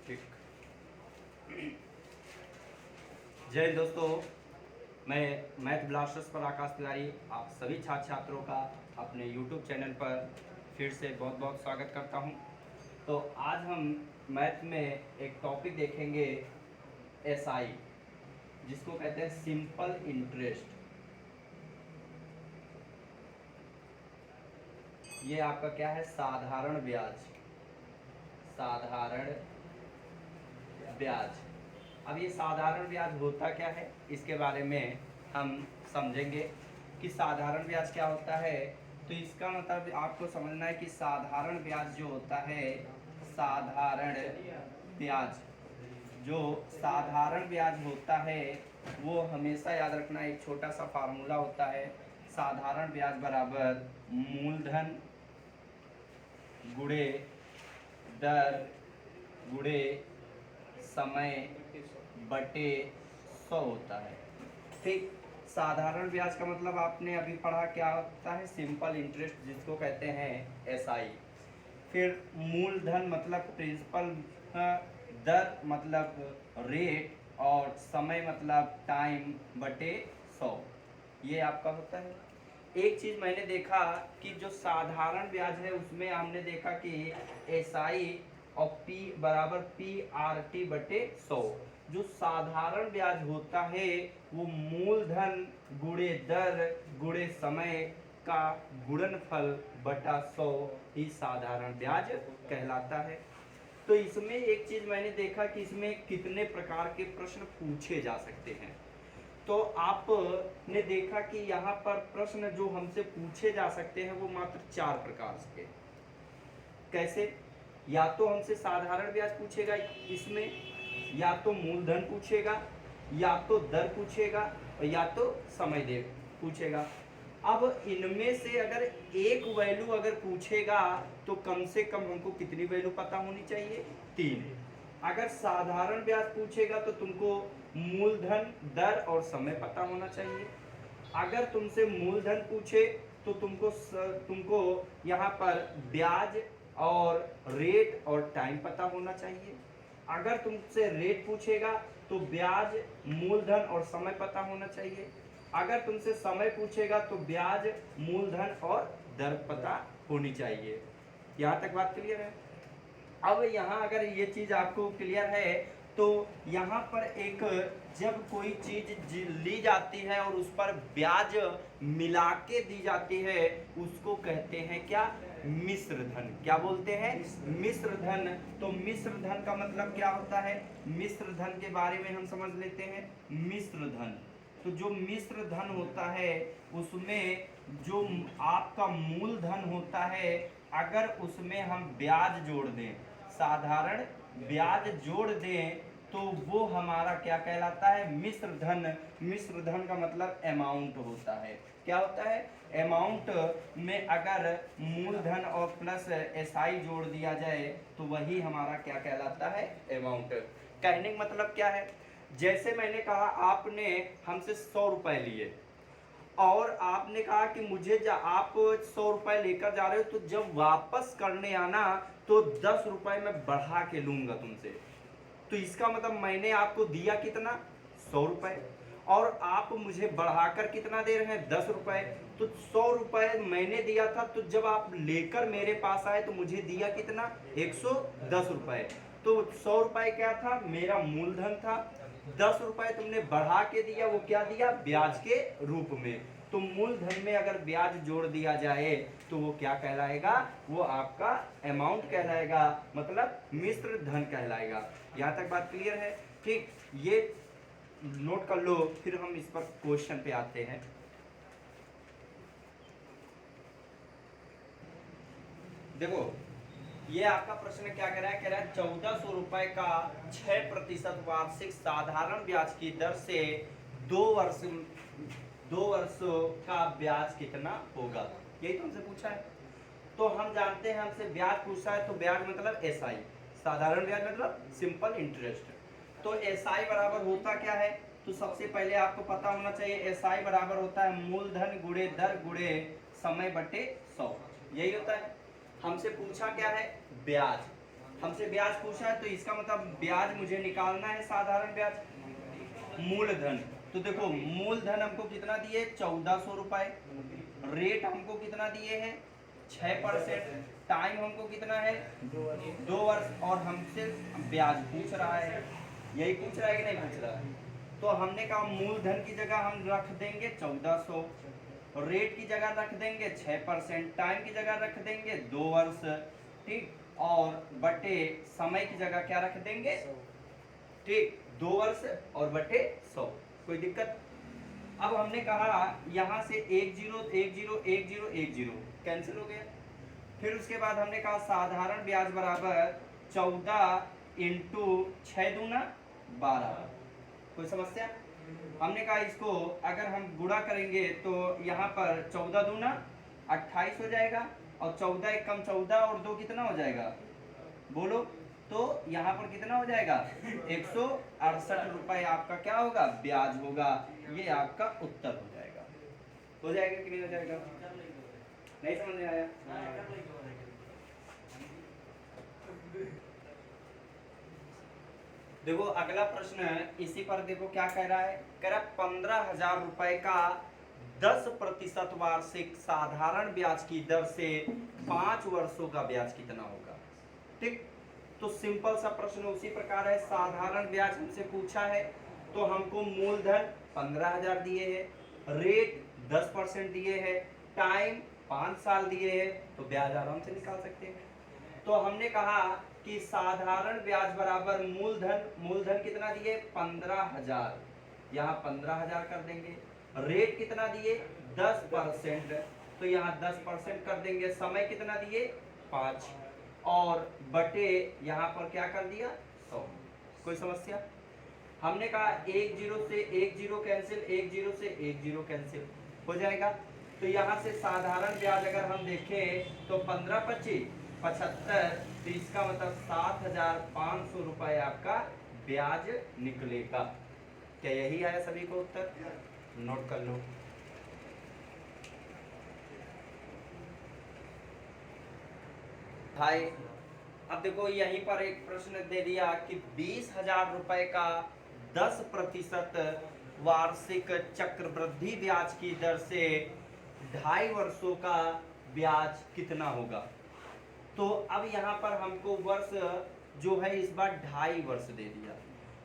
ठीक। जय दोस्तों, मैं मैथ ब्लास्टर्स पर आकाश तिवारी आप सभी छात्र छात्रों का अपने यूट्यूब चैनल पर फिर से बहुत बहुत स्वागत करता हूं। तो आज हम मैथ में एक टॉपिक देखेंगे एसआई, जिसको कहते हैं सिंपल इंटरेस्ट। ये आपका क्या है? साधारण ब्याज। साधारण ब्याज। अब ये साधारण ब्याज होता क्या है, इसके बारे में हम समझेंगे कि साधारण ब्याज क्या होता है। तो इसका मतलब आपको समझना है कि साधारण ब्याज जो होता है, साधारण ब्याज, जो साधारण ब्याज होता है वो हमेशा याद रखना, एक छोटा सा फार्मूला होता है। साधारण ब्याज बराबर मूलधन गुणे दर गुणे समय बटे 100 होता है। ठीक। साधारण ब्याज का मतलब आपने अभी पढ़ा क्या होता है? सिंपल इंटरेस्ट, जिसको कहते हैं एसआई। फिर मूलधन मतलब प्रिंसिपल, दर मतलब रेट, और समय मतलब टाइम बटे 100, ये आपका होता है। एक चीज मैंने देखा कि जो साधारण ब्याज है उसमें हमने देखा कि एसआई और पी बराबर पी आर टी बटे 100। जो साधारण ब्याज होता है वो मूलधन गुणे दर गुणे समय का गुणनफल बटा 100 ही साधारण ब्याज कहलाता है। तो इसमें एक चीज मैंने देखा कि इसमें कितने प्रकार के प्रश्न पूछे जा सकते हैं। तो आपने देखा कि यहाँ पर प्रश्न जो हमसे पूछे जा सकते हैं वो मात्र 4 प्रकार के। कैसे? या तो हमसे साधारण ब्याज पूछेगा इसमें, या तो मूलधन पूछेगा, या तो दर पूछेगा, और या तो समय दे पूछेगा। अब इनमें से अगर एक वैल्यू अगर पूछेगा तो कम से कम हमको कितनी वैल्यू पता होनी चाहिए? 3। अगर साधारण ब्याज पूछेगा तो तुमको मूलधन, दर और समय पता होना चाहिए। अगर तुमसे मूलधन पूछे तो तुमको यहाँ पर ब्याज और रेट और टाइम पता होना चाहिए। अगर तुमसे रेट पूछेगा तो ब्याज, मूलधन और समय पता होना चाहिए। अगर तुमसे समय पूछेगा तो ब्याज, मूलधन और दर पता होनी चाहिए। यहाँ तक बात क्लियर है? अब यहाँ अगर ये चीज आपको क्लियर है तो यहाँ पर एक, जब कोई चीज ली जाती है और उस पर ब्याज मिला के दी जाती है उसको कहते हैं क्या? मिश्र धन। क्या बोलते हैं? मिश्र धन। तो मिश्र धन का मतलब क्या होता है? मिश्र धन के बारे में हम समझ लेते हैं। मिश्र धन, तो जो मिश्र धन होता है उसमें जो आपका मूलधन होता है, अगर उसमें हम ब्याज जोड़ दें, साधारण ब्याज जोड़ दें, तो वो हमारा क्या कहलाता है? मिश्र धन। मिश्र धन का मतलब अमाउंट होता है। क्या होता है? अमाउंट में अगर मूलधन और प्लस एसआई जोड़ दिया जाए तो वही हमारा क्या कहलाता है? अमाउंट। कहने का मतलब क्या है? जैसे मैंने कहा आपने हमसे 100 रुपए लिए और आपने कहा कि मुझे आप 100 रुपए लेकर जा रहे हो, तो जब वापस करने आना तो 10 रुपए मैं बढ़ा के लूंगा तुमसे। तो इसका मतलब मैंने आपको दिया कितना? 100 रुपए, और आप मुझे बढ़ाकर कितना दे रहे हैं? 10 रुपए। तो 100 रुपए मैंने दिया था, तो जब आप लेकर मेरे पास आए तो मुझे दिया कितना? 110 रुपए। तो 100 रुपए क्या था? मेरा मूलधन था। 10 रुपए तुमने बढ़ा के दिया, वो क्या दिया? ब्याज के रूप में। तो मूलधन में अगर ब्याज जोड़ दिया जाए तो वो क्या कहलाएगा? वो आपका अमाउंट कहलाएगा, मतलब मिश्र धन कहलाएगा। यहाँ तक बात क्लियर है? ठीक, ये नोट कर लो, फिर हम इस पर क्वेश्चन पे आते हैं। देखो, ये आपका प्रश्न क्या कह रहा है? कह रहा है 1400 रुपए का 6% वार्षिक साधारण ब्याज की दर से 2 वर्षों का ब्याज कितना होगा? यही तुमसे पूछा है। तो हम जानते हैं, हमसे ब्याज पूछा है तो ब्याज मतलब एसआई, साधारण ब्याज मतलब सिंपल इंटरेस्ट। तो एसआई बराबर होता क्या है? तो सबसे पहले आपको पता होना चाहिए एसआई बराबर होता है मूलधन गुणे दर गुणे समय बटे 100। यही होता है। हमसे पूछा क्या है? ब्याज। हमसे ब्याज पूछा है तो इसका मतलब ब्याज मुझे निकालना है, साधारण ब्याज। मूलधन, तो देखो मूलधन हमको कितना दिए 1400 रुपए, रेट हमको कितना दिए हैं 6%, टाइम हमको कितना है 2 वर्ष, और हमसे ब्याज पूछ रहा है, यही पूछ रहा है कि नहीं पूछ रहा है। तो हमने कहा मूलधन की जगह हम रख देंगे 1400, रेट की जगह रख देंगे 6%, टाइम की जगह रख देंगे 2 वर्ष, ठीक, और बटे समय की जगह क्या रख देंगे, ठीक, 2 वर्ष और बटे 100। कोई दिक्कत? अब हमने कहा यहाँ से 10 10 10 10 कैंसिल हो गया। फिर उसके बाद हमने कहा साधारण ब्याज बराबर 14 इंटू 6 दूना 12। कोई समस्या? हमने कहा इसको अगर हम गुणा करेंगे तो यहाँ पर 14 दूना 28 हो जाएगा, और 14 एक कम 14 और 2 कितना हो जाएगा, बोलो। तो यहाँ पर कितना हो जाएगा 168 रुपए आपका क्या होगा, ब्याज होगा। ये आपका उत्तर हो जाएगा। हो जाएगा कि नहीं हो जाएगा? नहीं समझ में आया? देखो अगला प्रश्न इसी पर देखो क्या कह रहा है, कह रहा 15,000 रुपए का 10% वार्षिक साधारण ब्याज की दर से 5 वर्षों का ब्याज कितना होगा। ठीक, तो सिंपल सा प्रश्न उसी प्रकार है। साधारण ब्याज हमसे पूछा है तो हमको मूलधन 15,000 दिए है, रेट 10% दिए है, टाइम 5 साल दिए है, तो ब्याज आराम से निकाल सकते हैं। तो हमने कहा कि साधारण ब्याज बराबर मूलधन कितना दिए 15,000, यहाँ 15,000 कर देंगे, रेट कितना दिए 10%, तो यहाँ 10% कर देंगे, समय कितना दिए 5, और बटे यहाँ पर क्या कर दिया 100। कोई समस्या? हमने कहा 10 से 10 कैंसिल, 10 से 10 कैंसिल हो जाएगा। तो यहाँ से साधारण ब्याज अगर हम देखें तो 15 25 75, तो इसका मतलब 7,500 रुपए आपका ब्याज निकलेगा। क्या यही आया सभी को उत्तर? नोट कर लो। भाई अब देखो यहीं पर एक प्रश्न दे दिया कि 20,000 रुपए का 10% वार्षिक चक्रवृद्धि ब्याज की दर से 2.5 वर्षों का ब्याज कितना होगा। तो अब यहाँ पर हमको वर्ष जो है इस बार 2.5 वर्ष दे दिया,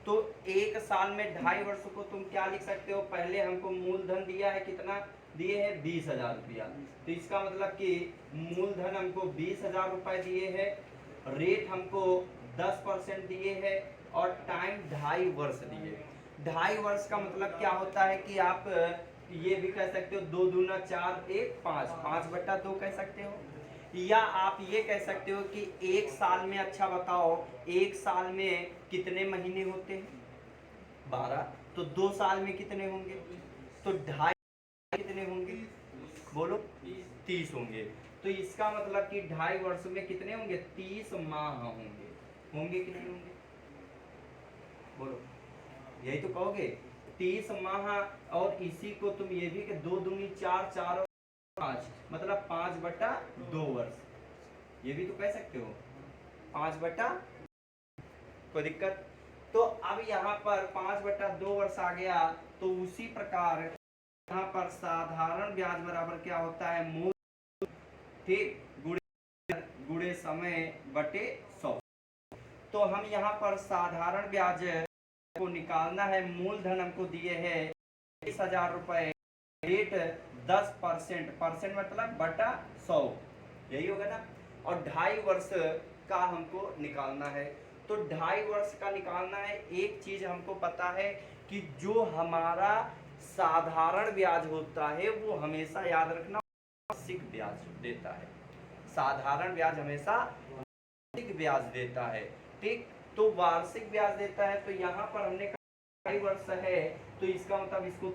तो एक साल में 2.5 वर्ष को तुम क्या लिख सकते हो, पहले हमको मूलधन दिया है, कितना दिए है 20,000 रुपया, तो इसका मतलब कि मूलधन हमको 20,000 रुपए दिए है, रेट हमको 10% दिए है, और टाइम 2.5 वर्ष दिए। 2.5 वर्ष का मतलब क्या होता है कि आप ये भी कह सकते हो 2 दूना 4 1 5 5/2 कह सकते हो, या आप ये कह सकते हो कि एक साल में, अच्छा बताओ एक साल में कितने महीने होते हैं 12, तो 2 साल में कितने होंगे, तो 2.5 कितने होंगे, बोलो 30 होंगे। तो इसका मतलब कि 2.5 वर्ष में कितने होंगे 30 माह होंगे। होंगे कि नहीं होंगे, बोलो, यही तो कहोगे 30 माह। और इसी को तुम ये भी कि 2 दूनी 4 4 और 5 मतलब 5/2 वर्ष, ये भी तो कह सकते हो 5/, कोई दिक्कत? तो अब यहाँ पर 5/2 वर्ष आ गया, तो उसी प्रकार यहाँ पर साधारण ब्याज बराबर क्या होता है, मूल, ठीक, गुणे समय बटे 100। तो हम यहाँ पर साधारण ब्याज को निकालना है, मूलधन हमको दिए है 20,000 रुपए, रेट 10%, परसेंट मतलब बटा 100, यही होगा ना, और 2.5 वर्ष का हमको निकालना है। तो 2.5 वर्ष का निकालना है, एक चीज हमको पता है कि जो हमारा साधारण ब्याज होता है वो हमेशा याद रखना वार्षिक ब्याज देता है, साधारण ब्याज हमेशा वार्षिक ब्याज देता है, ठीक, तो वार्षिक ब्याज देता है। तो यहाँ पर हमने कहा 2.5 वर्ष है, तो इसका मतलब इसको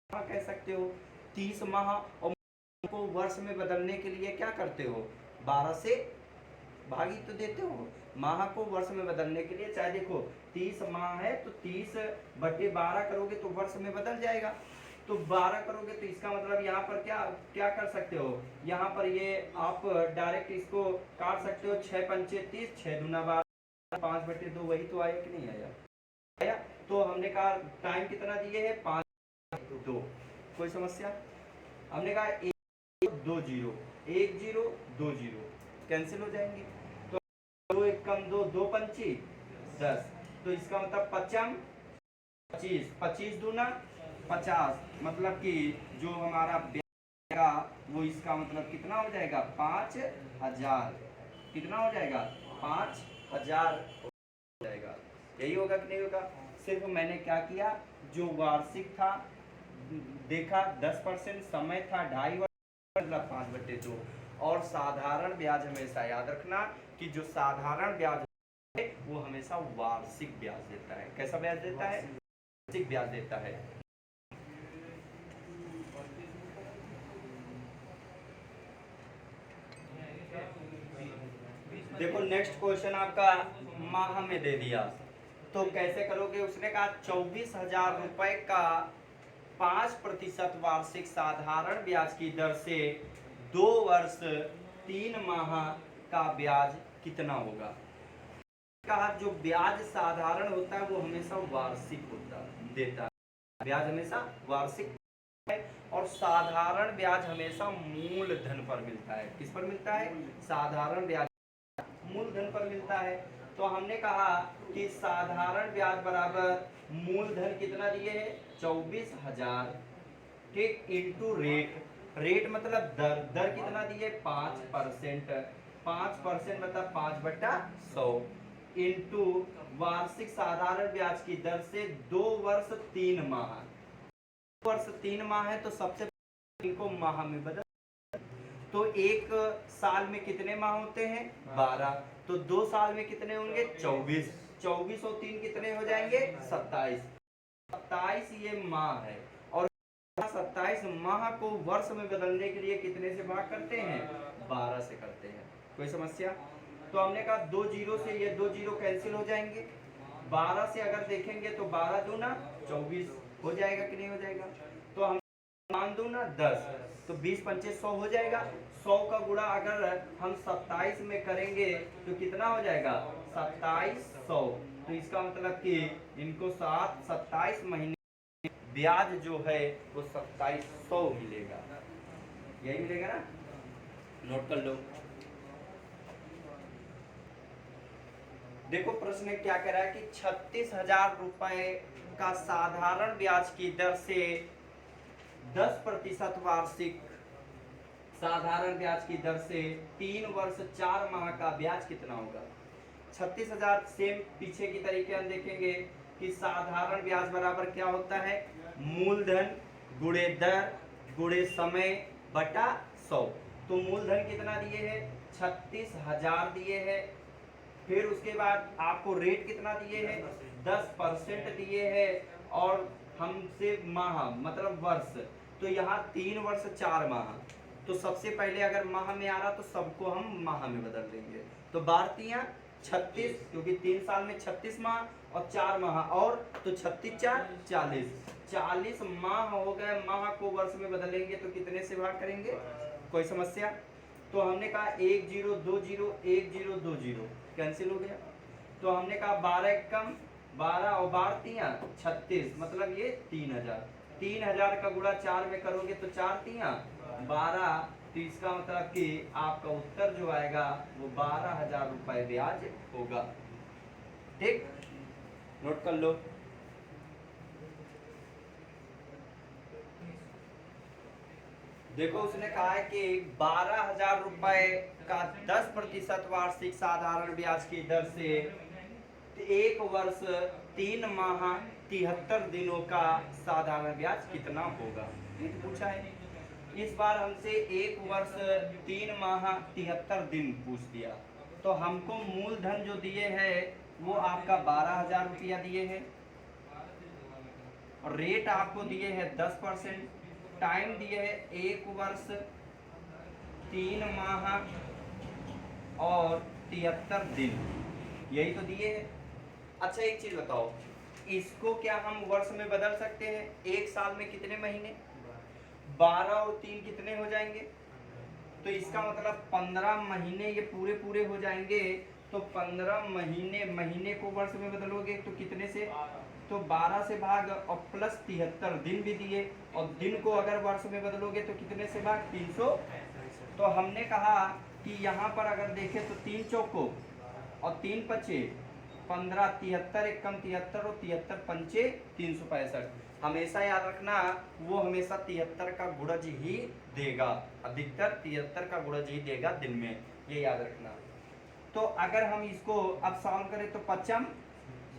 कह सकते हो 30 माह, और को वर्ष में बदलने के लिए क्या करते हो 12 से भागी तो देते हो, माह को वर्ष में बदलने के लिए, चाहे देखो 30 माह है तो 30/12 करोगे तो वर्ष में बदल जाएगा, तो 12 करोगे तो इसका मतलब यहाँ पर क्या क्या कर सकते हो, यहाँ पर ये आप डायरेक्ट इसको काट सकते हो, 6 पंचे 30, 6 दूना 12। 5/2 वही तो आया कि नहीं आया? आया। तो हमने कहा टाइम कितना दिए है 5/2। कोई समस्या? हमने कहा 2 0 1 0 2 0 कैंसिल हो जाएंगे। तो 2 1 कम 2 2 पंची 10। तो इसका मतलब 55 25 25 दूना 50, मतलब कि जो हमारा का वो इसका मतलब कितना हो जाएगा 5000। कितना हो जाएगा 5000 हो जाएगा। यही होगा कि नहीं होगा? सिर्फ मैंने क्या किया, जो वार्षिक था देखा 10%, समय था 2.5 मतलब 5/2। और साधारण ब्याज हमेशा याद रखना कि जो साधारण ब्याज है वो हमेशा वार्षिक ब्याज देता है। कैसा ब्याज देता है? वार्षिक ब्याज देता है। देखो नेक्स्ट क्वेश्चन आपका माह में दे दिया, तो कैसे करोगे? उसने कहा 24,000 रुपए का 5% वार्षिक साधारण ब्याज की दर से 2 वर्ष 3 माह का ब्याज कितना होगा? कहा जो ब्याज साधारण होता है वो हमेशा वार्षिक होता देता है, ब्याज हमेशा वार्षिक है। और साधारण ब्याज हमेशा मूलधन पर मिलता है। किस पर मिलता है? साधारण ब्याज मूलधन पर मिलता है। तो हमने कहा कि साधारण ब्याज बराबर मूलधन कितना दिए है 24,000, ठीक, इंटू रेट। रेट मतलब दर। दर कितना दिए 5%। 5% मतलब 5/100 इंटू वार्षिक साधारण ब्याज की दर से 2 वर्ष 3 माह। 2 वर्ष 3 माह है तो सबसे इनको माह में बदल। तो एक साल में कितने माह होते हैं 12। तो 2 साल में कितने होंगे 24। 24 और 3 कितने हो जाएंगे 27। 27 ये माह है। और 27 माह को वर्ष में बदलने के लिए कितने से भाग करते हैं 12 से करते हैं। कोई समस्या? तो हमने कहा 2 0 से ये 2 0 कैंसिल हो जाएंगे। 12 से अगर देखेंगे तो 12 दूना 24 हो जाएगा कि नहीं हो जाएगा? तो हम मान दो ना 10, तो 20 पंचे 100 हो जाएगा। 100 का गुणा अगर हम 27 में करेंगे तो कितना हो जाएगा 2700। तो इसका मतलब कि इनको 27 महीने ब्याज जो है वो 2700 मिलेगा। यही मिलेगा ना? नोट कर लो। देखो प्रश्न क्या कह रहा है कि 36,000 रुपए का साधारण ब्याज की दर से 10% वार्षिक साधारण ब्याज की दर से 3 वर्ष 4 माह का ब्याज कितना होगा? 36,000 सेम पीछे की तरीके हम देखेंगे कि साधारण ब्याज बराबर क्या होता है मूलधन गुणे दर गुणे समय बटा 100। तो मूलधन कितना दिए है 36,000 दिए है। फिर उसके बाद आपको रेट कितना दिए है 10% दिए है। और हमसे माह मतलब वर्ष, तो यहाँ 3 वर्ष 4 माह। तो सबसे पहले अगर माह में आ रहा तो सबको हम माह में बदल देंगे। तो बारतियाँ 36, क्योंकि 3 साल में 36 माह और 4 माह, और तो 36 4 40। 40 माह हो गए। माह को वर्ष में बदलेंगे तो कितने से भाग करेंगे? कोई समस्या? तो हमने कहा 1 0 2 0 1 0 2 0 कैंसिल हो गया। तो हमने कहा 12 कम 12 और 12 36, मतलब ये 3000। 3000 का गुणा 4 में करोगे तो 4 तिया 12। तो इसका मतलब कि आपका उत्तर जो आएगा वो 12,000 रुपए ब्याज होगा। ठीक, नोट कर लो। देखो उसने कहा है कि 12,000 रुपए का 10% वार्षिक साधारण ब्याज की दर से 1 वर्ष 3 माह 73 दिनों का साधारण ब्याज कितना होगा, ये तो पूछा है। इस बार हमसे 1 वर्ष 3 माह 73 दिन पूछ दिया। तो हमको मूलधन जो दिए है वो आपका 12,000 रुपया दिए है, और रेट आपको दिए है 10%, टाइम दिए है 1 वर्ष 3 माह और 73 दिन, यही तो दिए है। अच्छा एक चीज बताओ, इसको क्या हम वर्ष में बदल सकते हैं? एक साल में कितने महीने 12 और 3 कितने हो जाएंगे? तो इसका मतलब 15 महीने ये पूरे पूरे हो जाएंगे। तो 15 महीने को वर्ष में बदलोगे तो कितने से, तो 12 से भाग और प्लस 73 दिन भी दिए, और दिन को अगर वर्ष में बदलोगे तो कितने से भाग 300। तो हमने कहा कि यहाँ पर अगर देखें तो 3 चौको और 3 पचे 15, 73 एकम 73 और 73 पंचे 365। हमेशा याद रखना वो हमेशा 73 का गुणज ही देगा, अधिकतर 73 का गुणज ही देगा दिन में, ये याद रखना। तो अगर हम इसको अब सॉल्व करें तो 5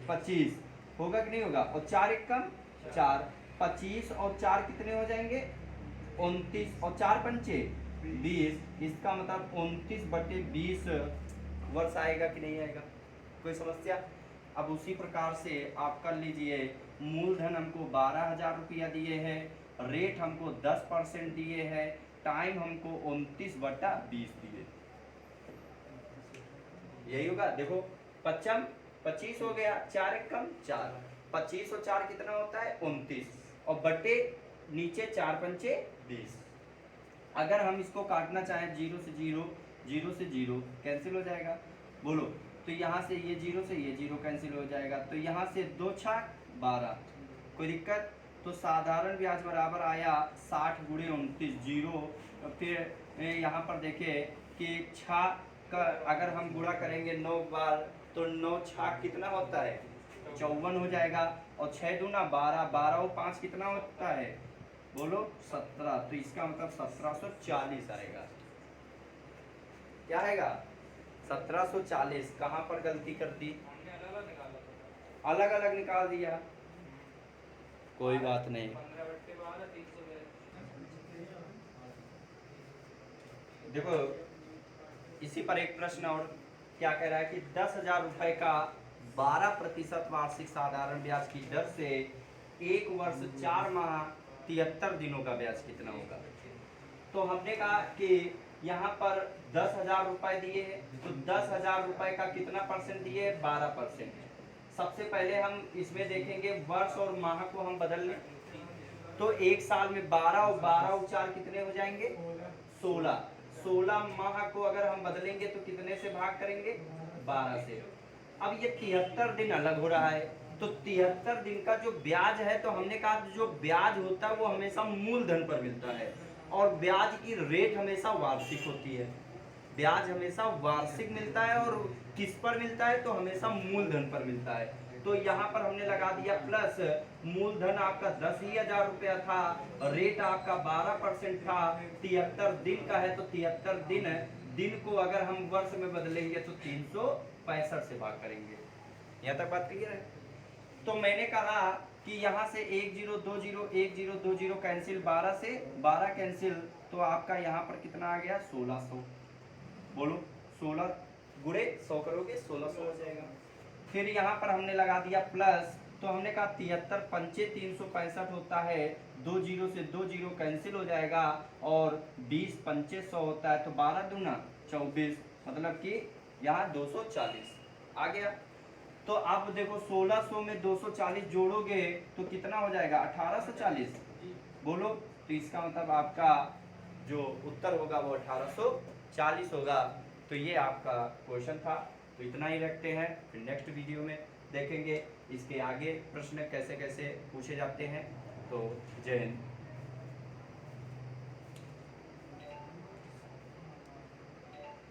25 होगा कि नहीं होगा, और 4 एकम 4, 25 और 4 कितने हो जाएंगे 29, और 4 पंचे 20, इसका मतलब 29/20 वर्ष आएगा कि नहीं आएगा, कोई समस्या। अब उसी प्रकार से आप कर लीजिए, मूलधन हमको 12,000 रुपया दिए हैं, रेट हमको 10% दिए हैं, टाइम हमको 29/20 दिए, यही होगा। देखो 25 हो गया, 4 एकम 4, 25 और 4 कितना होता है 29, और बटे नीचे 4 पंचे 20। अगर हम इसको काटना चाहें 0 से 0, 0 से 0 कैंसिल हो जाएगा, बोलो। तो यहाँ से ये 0 से ये 0 कैंसिल हो जाएगा, तो यहाँ से 2 छाक 12, कोई दिक्कत। तो साधारण ब्याज बराबर आया 60 गुणे 29 0। फिर यहाँ पर देखिए कि 6 का अगर हम गुणा करेंगे 9 बार तो 9 छाक कितना होता है 54 हो जाएगा, और 6 दूना 12, 12 और 5 कितना होता है बोलो 17, तो इसका मतलब 1740 आएगा। क्या आएगा 1740। कहाँ पर गलती कर दी, अलग अलग निकाल दिया, कोई बात नहीं। देखो इसी पर एक प्रश्न और क्या कह रहा है कि 10,000 रुपए का 12% वार्षिक साधारण ब्याज की दर से 1 वर्ष 4 माह 73 दिनों का ब्याज कितना होगा। तो हमने कहा कि यहाँ पर 10,000 रुपए दिए हैं, तो 10,000 रुपए का कितना परसेंट दिए 12%। सबसे पहले हम इसमें देखेंगे वर्ष और माह को हम बदल लें, तो एक साल में 12 और 12 और 4 कितने हो जाएंगे 16, 16 माह को अगर हम बदलेंगे तो कितने से भाग करेंगे 12 से। अब ये 73 दिन अलग हो रहा है, तो 73 दिन का जो ब्याज है, तो हमने कहा जो ब्याज होता है वो हमेशा मूलधन पर मिलता है, और ब्याज की रेट हमेशा वार्षिक होती है, ब्याज हमेशा वार्षिक मिलता है। और किस पर मिलता है, तो हमेशा मूलधन पर मिलता है। तो यहाँ पर हमने लगा दिया प्लस, मूलधन आपका 10,000 रुपया था, रेट आपका 12% था, 73 दिन का है, तो 73 दिन को अगर हम वर्ष में बदलेंगे तो 365 से भाग करेंगे। यहाँ तक बात क्लियर है। तो मैंने कहा कि यहाँ से 1020 कैंसिल, 12 से 12 कैंसिल, तो आपका यहाँ पर कितना आ गया 1600। बोलो 16 गुणे 100 करोगे 1600 हो जाएगा। फिर यहाँ पर हमने लगा दिया प्लस, तो हमने कहा 73 पंचे 365 होता है, 2 0 से 2 0 कैंसिल हो जाएगा, और 20 पंचे 100 होता है, तो 12 दूना 24, मतलब कि यहाँ 240 आ गया। तो अब देखो 1600 में 240 जोड़ोगे तो कितना हो जाएगा 1840। बोलो, तो इसका मतलब आपका जो उत्तर होगा वो 1840 होगा। तो ये आपका क्वेश्चन था। तो इतना ही रखते हैं, फिर नेक्स्ट वीडियो में देखेंगे इसके आगे प्रश्न कैसे कैसे पूछे जाते हैं। तो जय हिंद।